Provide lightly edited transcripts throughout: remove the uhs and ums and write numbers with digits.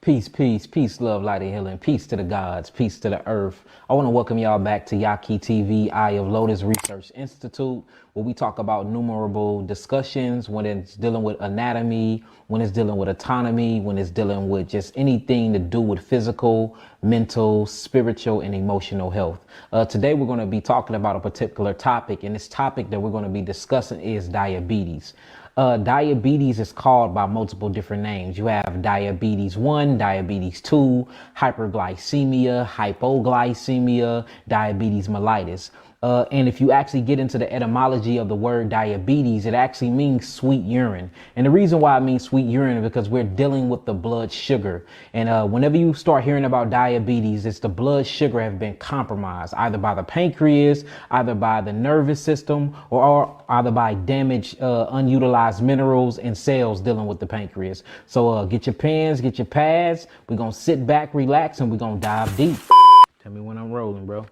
Peace, peace, peace, love, light, and healing. Peace to the gods, peace to the earth. I want to welcome y'all back to Yahki TV, Eye of Lotus Research Institute, where we talk about numerable discussions when it's dealing with anatomy, when it's dealing with autonomy, when it's dealing with just anything to do with physical, mental, spiritual, and emotional health. Today, we're going to be talking about a particular topic, and this topic that we're going to be discussing is diabetes. Diabetes is called by multiple different names. You have diabetes 1, diabetes 2, hyperglycemia, hypoglycemia, diabetes mellitus. And if you actually get into the etymology of the word diabetes, it actually means sweet urine. And the reason why it means sweet urine is because we're dealing with the blood sugar. And whenever you start hearing about diabetes, it's the blood sugar have been compromised, either by the pancreas, either by the nervous system, or either by damaged, unutilized minerals and cells dealing with the pancreas. So get your pens, get your pads. We're going to sit back, relax, and we're going to dive deep. Tell me when I'm rolling, bro.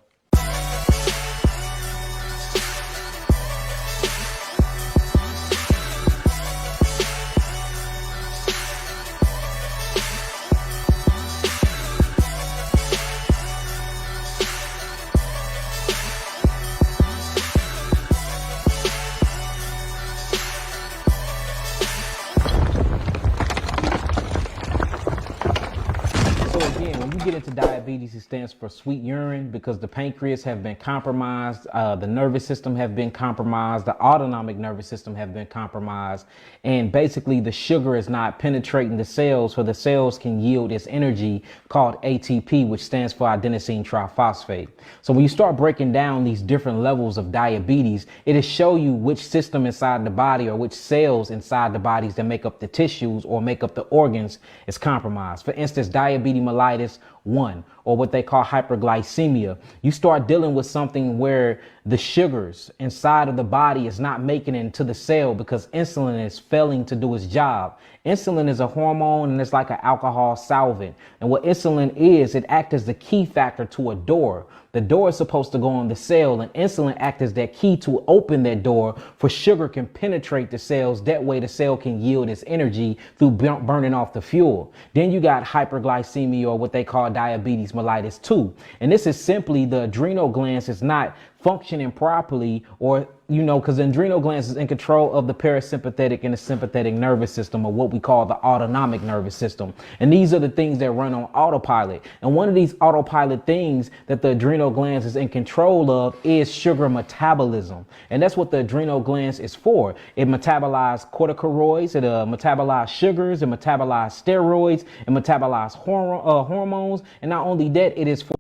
Get into diabetes, it stands for sweet urine because the pancreas have been compromised, the nervous system have been compromised, the autonomic nervous system have been compromised, and basically the sugar is not penetrating the cells, so the cells can yield its energy called ATP, which stands for adenosine triphosphate. So when you start breaking down these different levels of diabetes, it'll show you which system inside the body or which cells inside the bodies that make up the tissues or make up the organs is compromised. For instance, diabetes mellitus 1, or what they call hyperglycemia. You start dealing with something where the sugars inside of the body is not making it into the cell because insulin is failing to do its job. Insulin is a hormone and it's like an alcohol solvent. And what insulin is, it acts as the key factor to a door. The door is supposed to go in the cell, and insulin acts as that key to open that door for sugar can penetrate the cells. That way the cell can yield its energy through burning off the fuel. Then you got hyperglycemia, or what they call diabetes mellitus 2. And this is simply the adrenal glands is not functioning properly, or because the adrenal glands is in control of the parasympathetic and the sympathetic nervous system, or what we call the autonomic nervous system. And these are the things that run on autopilot. And one of these autopilot things that the adrenal glands is in control of is sugar metabolism. And that's what the adrenal glands is for. It metabolizes corticosteroids, it metabolizes sugars, it metabolizes steroids, it metabolizes hormones. And not only that, it is for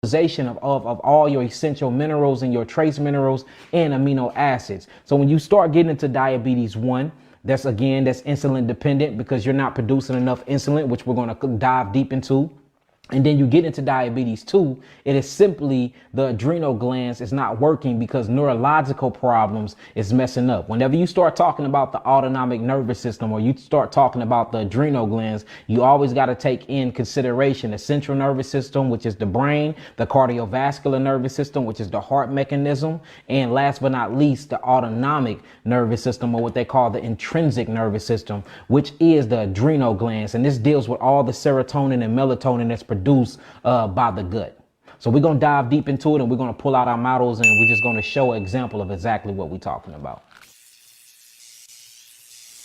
of all your essential minerals and your trace minerals and amino acids. So when you start getting into diabetes 1, that's insulin dependent because you're not producing enough insulin, which we're going to dive deep into. And then you get into diabetes 2, it is simply the adrenal glands is not working because neurological problems is messing up. Whenever you start talking about the autonomic nervous system, or you start talking about the adrenal glands, you always got to take in consideration the central nervous system, which is the brain, the cardiovascular nervous system, which is the heart mechanism, and last but not least, the autonomic nervous system, or what they call the intrinsic nervous system, which is the adrenal glands. And this deals with all the serotonin and melatonin that's produced by the gut. So we're going to dive deep into it, and we're going to pull out our models, and we're just going to show an example of exactly what we're talking about.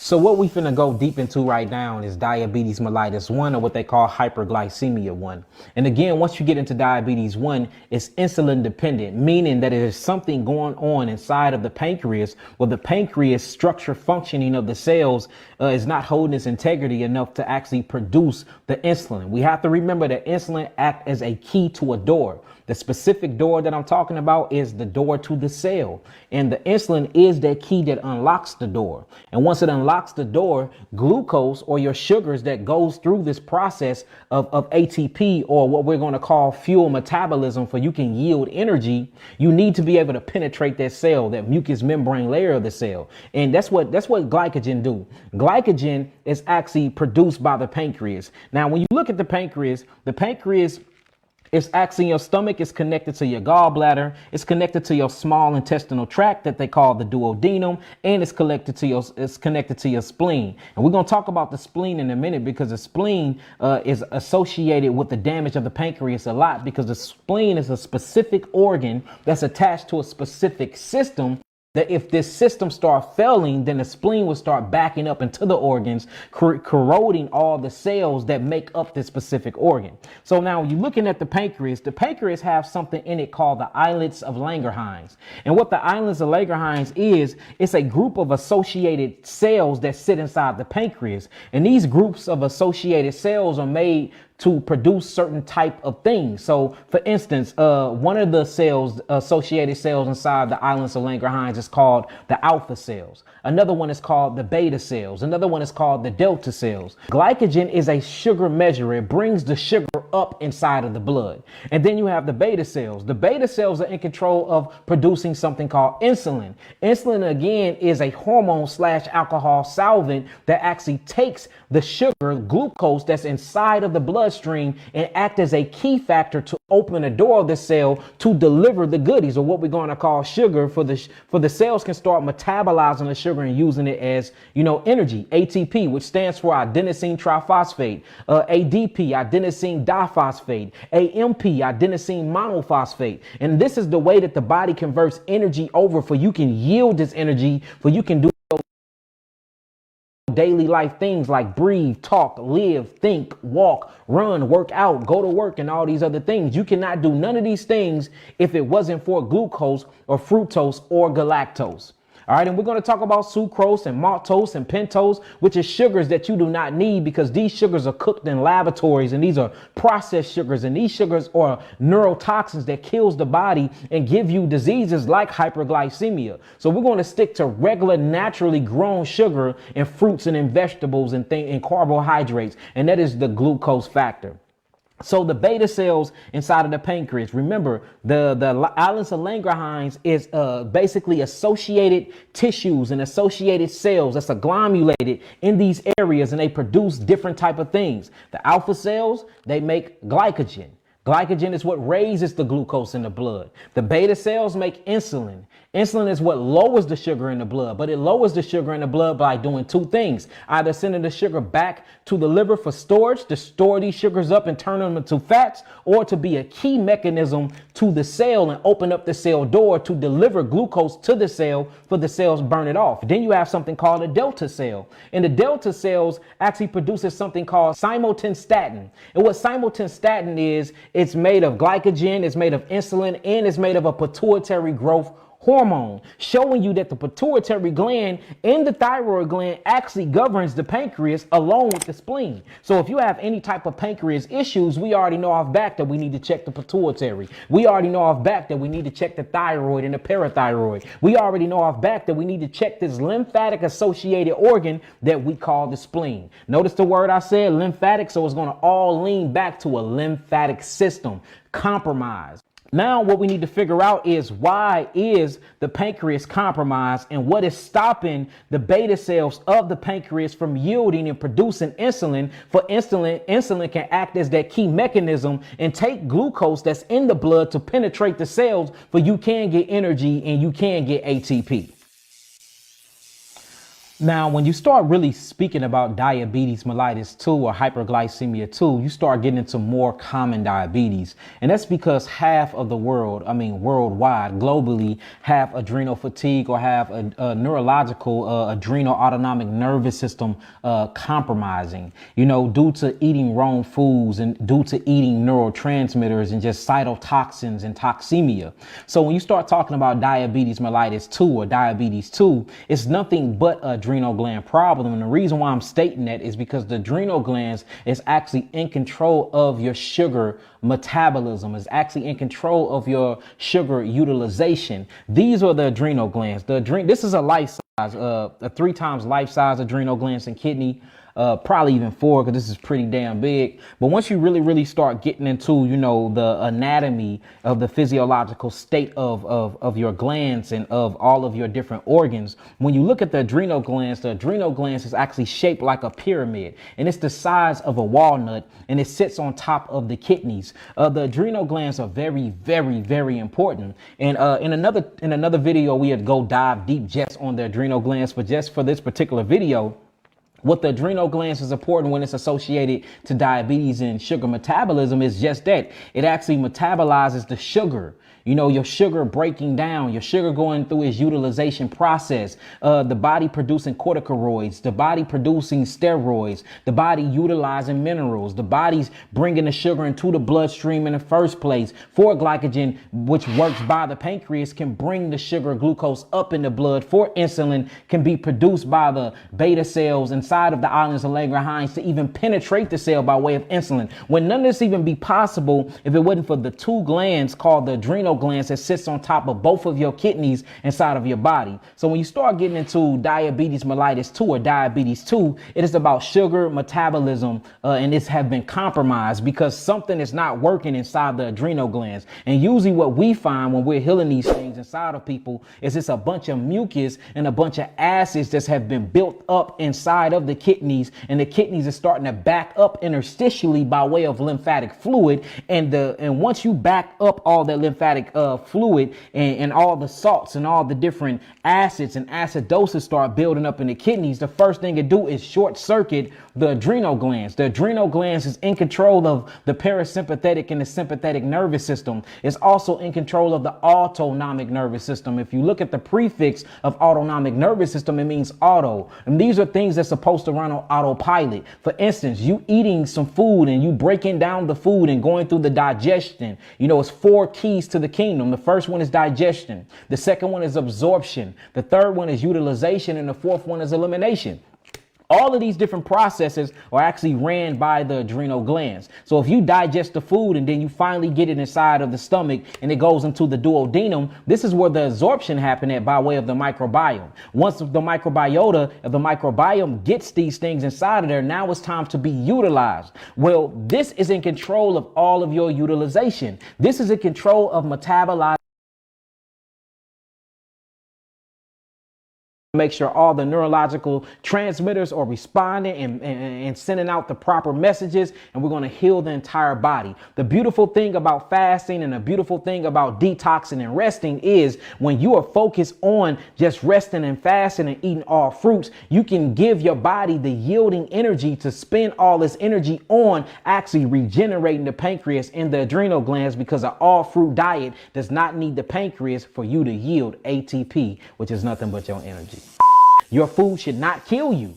So what we finna go deep into right now is diabetes mellitus 1, or what they call hyperglycemia 1. And again, once you get into diabetes 1, it's insulin dependent, meaning that there is something going on inside of the pancreas where the pancreas structure functioning of the cells is not holding its integrity enough to actually produce the insulin. We have to remember that insulin acts as a key to a door. The specific door that I'm talking about is the door to the cell. And the insulin is that key that unlocks the door. And once it unlocks the door, glucose, or your sugars that goes through this process of ATP, or what we're going to call fuel metabolism, for you can yield energy, you need to be able to penetrate that cell, that mucous membrane layer of the cell. And that's what glycogen do. Glycogen is actually produced by the pancreas. Now, when you look at the pancreas It's actually your stomach. It's connected to your gallbladder. It's connected to your small intestinal tract that they call the duodenum, and it's connected to your spleen. And we're going to talk about the spleen in a minute, because the spleen is associated with the damage of the pancreas a lot, because the spleen is a specific organ that's attached to a specific system, that if this system start failing, then the spleen will start backing up into the organs, corroding all the cells that make up this specific organ. So now when you're looking at the pancreas have something in it called the islets of Langerhans. And what the islets of Langerhans is, it's a group of associated cells that sit inside the pancreas. And these groups of associated cells are made to produce certain type of things. So for instance, one of the cells, associated cells inside the islets of Langerhans is called the alpha cells. Another one is called the beta cells. Another one is called the delta cells. Glycogen is a sugar measure. It brings the sugar up inside of the blood. And then you have the beta cells. The beta cells are in control of producing something called insulin. Insulin, again, is a hormone / alcohol solvent that actually takes the sugar, glucose, that's inside of the bloodstream and act as a key factor to open the door of the cell to deliver the goodies, or what we're going to call sugar, for the cells can start metabolizing the sugar and using it as, energy. ATP, which stands for adenosine triphosphate, ADP, adenosine diphosphate, AMP, adenosine monophosphate. And this is the way that the body converts energy over, for you can yield this energy, for you can do daily life things like breathe, talk, live, think, walk, run, work out, go to work, and all these other things. You cannot do none of these things if it wasn't for glucose or fructose or galactose. All right, and we're going to talk about sucrose and maltose and pentose, which is sugars that you do not need, because these sugars are cooked in laboratories, and these are processed sugars, and these sugars are neurotoxins that kills the body and give you diseases like hyperglycemia. So we're going to stick to regular, naturally grown sugar in fruits and in vegetables and carbohydrates, and that is the glucose factor. So the beta cells inside of the pancreas, remember, the islets of Langerhans is basically associated tissues and associated cells that's agglomerated in these areas, and they produce different type of things. The alpha cells, they make glycogen. Glycogen is what raises the glucose in the blood. The beta cells make insulin. Insulin is what lowers the sugar in the blood, but it lowers the sugar in the blood by doing two things: either sending the sugar back to the liver for storage, to store these sugars up and turn them into fats, or to be a key mechanism to the cell and open up the cell door to deliver glucose to the cell for the cells burn it off. Then you have something called a delta cell. And the delta cells actually produces something called simultastatin. And what simultastatin is, it's made of glycogen, it's made of insulin, and it's made of a pituitary growth hormone, showing you that the pituitary gland and the thyroid gland actually governs the pancreas along with the spleen. So if you have any type of pancreas issues, we already know off back that we need to check the pituitary. We already know off back that we need to check the thyroid and the parathyroid. We already know off back that we need to check this lymphatic associated organ that we call the spleen. Notice the word I said, lymphatic, so it's going to all lean back to a lymphatic system compromised. Now what we need to figure out is, why is the pancreas compromised, and what is stopping the beta cells of the pancreas from yielding and producing insulin? For insulin can act as that key mechanism and take glucose that's in the blood to penetrate the cells, for you can get energy and you can get ATP. Now, when you start really speaking about diabetes mellitus 2 or hyperglycemia 2, you start getting into more common diabetes. And that's because half of the world, worldwide, globally, have adrenal fatigue or have a neurological adrenal autonomic nervous system compromising, due to eating wrong foods and due to eating neurotransmitters and just cytotoxins and toxemia. So when you start talking about diabetes mellitus 2 or diabetes 2, it's nothing but adrenal gland problem. And the reason why I'm stating that is because the adrenal glands is actually in control of your sugar metabolism, is actually in control of your sugar utilization. These are the adrenal glands. This is a life size, a 3 times life size adrenal glands and kidney. probably even 4, because this is pretty damn big. But once you really start getting into, you know, the anatomy of the physiological state of your glands and of all of your different organs, when you look at the adrenal glands is actually shaped like a pyramid, and it's the size of a walnut, and it sits on top of the kidneys. The adrenal glands are very important. And in another video, we would go dive deep just on the adrenal glands, but just for this particular video, what the adrenal glands is important when it's associated to diabetes and sugar metabolism is just that. It actually metabolizes the sugar. You know, your sugar breaking down, your sugar going through its utilization process, the body producing corticosteroids, the body producing steroids, the body utilizing minerals, the body's bringing the sugar into the bloodstream in the first place for glycogen, which works by the pancreas, can bring the sugar glucose up in the blood for insulin, can be produced by the beta cells inside of the islands of Langerhans to even penetrate the cell by way of insulin. When none of this even be possible if it wasn't for the 2 glands called the adrenal glands that sits on top of both of your kidneys inside of your body. So when you start getting into diabetes mellitus 2 or diabetes 2, it is about sugar metabolism, and it's have been compromised because something is not working inside the adrenal glands. And usually what we find when we're healing these things inside of people is it's a bunch of mucus and a bunch of acids that have been built up inside of the kidneys, and the kidneys are starting to back up interstitially by way of lymphatic fluid. And once you back up all that lymphatic fluid and all the salts and all the different acids and acidosis start building up in the kidneys, the first thing it do is short circuit the adrenal glands. The adrenal glands is in control of the parasympathetic and the sympathetic nervous system. It's also in control of the autonomic nervous system. If you look at the prefix of autonomic nervous system, it means auto. And these are things that's supposed to run on autopilot. For instance, you eating some food and you breaking down the food and going through the digestion. You know, it's 4 keys to the kingdom. The first one is digestion. The second one is absorption. The third one is utilization. And the fourth one is elimination. All of these different processes are actually ran by the adrenal glands. So if you digest the food and then you finally get it inside of the stomach and it goes into the duodenum, this is where the absorption happens at by way of the microbiome. Once the microbiome gets these things inside of there, now it's time to be utilized. Well, this is in control of all of your utilization. This is in control of metabolizing. Make sure all the neurological transmitters are responding and sending out the proper messages, and we're going to heal the entire body. The beautiful thing about fasting and the beautiful thing about detoxing and resting is when you are focused on just resting and fasting and eating all fruits, you can give your body the yielding energy to spend all this energy on actually regenerating the pancreas and the adrenal glands, because an all fruit diet does not need the pancreas for you to yield ATP, which is nothing but your energy. Your food should not kill you.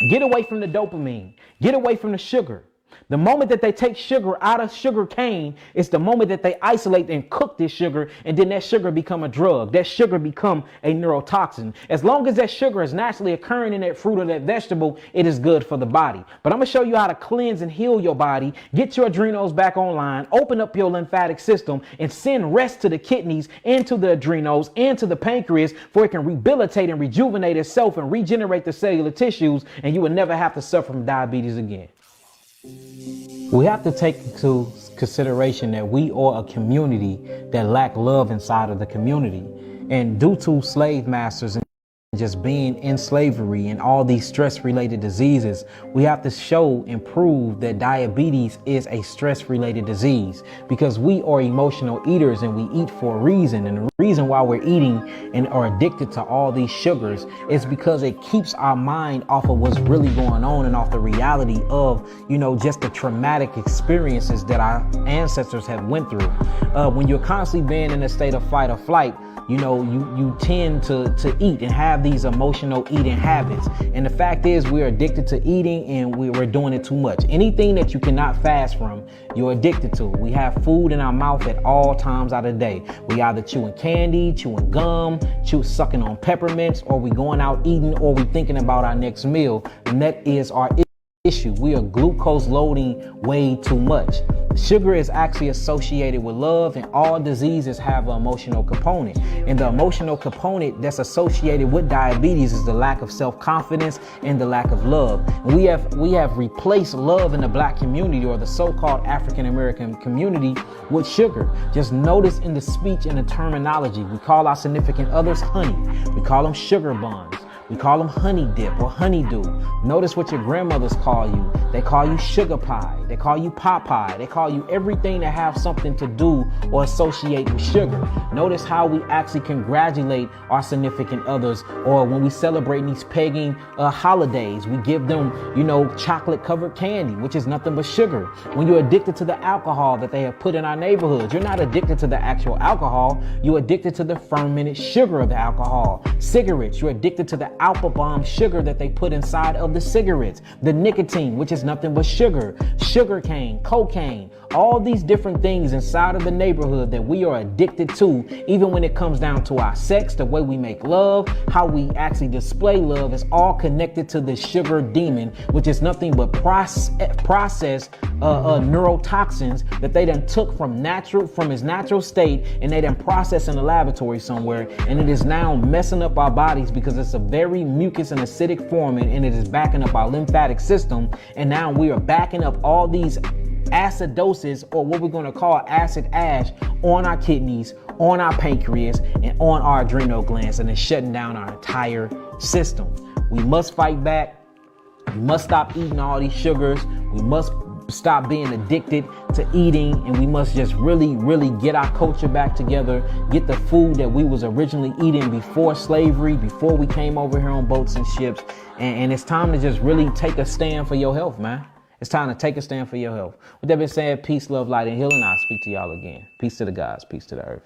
Get away from the dopamine. Get away from the sugar. The moment that they take sugar out of sugar cane, it's the moment that they isolate and cook this sugar, and then that sugar become a drug. That sugar become a neurotoxin. As long as that sugar is naturally occurring in that fruit or that vegetable, it is good for the body. But I'm going to show you how to cleanse and heal your body, get your adrenals back online, open up your lymphatic system, and send rest to the kidneys and to the adrenals and to the pancreas, for it can rehabilitate and rejuvenate itself and regenerate the cellular tissues, and you will never have to suffer from diabetes again. We have to take into consideration that we are a community that lack love inside of the community. And due to slave masters and just being in slavery and all these stress-related diseases, we have to show and prove that diabetes is a stress-related disease, because we are emotional eaters and we eat for a reason. And the reason why we're eating and are addicted to all these sugars is because it keeps our mind off of what's really going on and off the reality of, you know, just the traumatic experiences that our ancestors have went through. When you're constantly being in a state of fight or flight, you know, you tend to eat and have these emotional eating habits. And the fact is, we're addicted to eating and we're doing it too much. Anything that you cannot fast from, you're addicted to. We have food in our mouth at all times out of the day. We either chewing candy, chewing gum, sucking on peppermints, or we going out eating, or we thinking about our next meal. And that is our issue. We are glucose loading way too much. Sugar is actually associated with love, and all diseases have an emotional component. And the emotional component that's associated with diabetes is the lack of self-confidence and the lack of love. And we have replaced love in the Black community, or the so-called African American community, with sugar. Just notice in the speech and the terminology, we call our significant others honey. We call them sugar buns. We call them honey dip or honeydew. Notice what your grandmothers call you. They call you sugar pie. They call you pot pie. They call you everything that have something to do or associate with sugar. Notice how we actually congratulate our significant others, or when we celebrate these pagan holidays, we give them, chocolate covered candy, which is nothing but sugar. When you're addicted to the alcohol that they have put in our neighborhoods, you're not addicted to the actual alcohol. You're addicted to the fermented sugar of the alcohol. Cigarettes, you're addicted to the alpha bomb sugar that they put inside of the cigarettes. The nicotine, which is nothing but sugar. Sugar cane, cocaine, all these different things inside of the neighborhood that we are addicted to. Even when it comes down to our sex, the way we make love, how we actually display love, is all connected to the sugar demon, which is nothing but processed neurotoxins that they done took from its natural state, and they done processed in a laboratory somewhere, and it is now messing up our bodies because it's a very mucus and acidic form, and it is backing up our lymphatic system. And now we are backing up all these acidosis, or what we're going to call acid ash, on our kidneys, on our pancreas, and on our adrenal glands, and it's shutting down our entire system. We must fight back. We must stop eating all these sugars. We must stop being addicted to eating, and we must just really get our culture back together, get the food that we was originally eating before slavery, before we came over here on boats and ships. And it's time to just really take a stand for your health, man. It's time to take a stand for your health. With that being said, peace, love, light, and healing. I'll speak to y'all again. Peace to the gods, peace to the earth.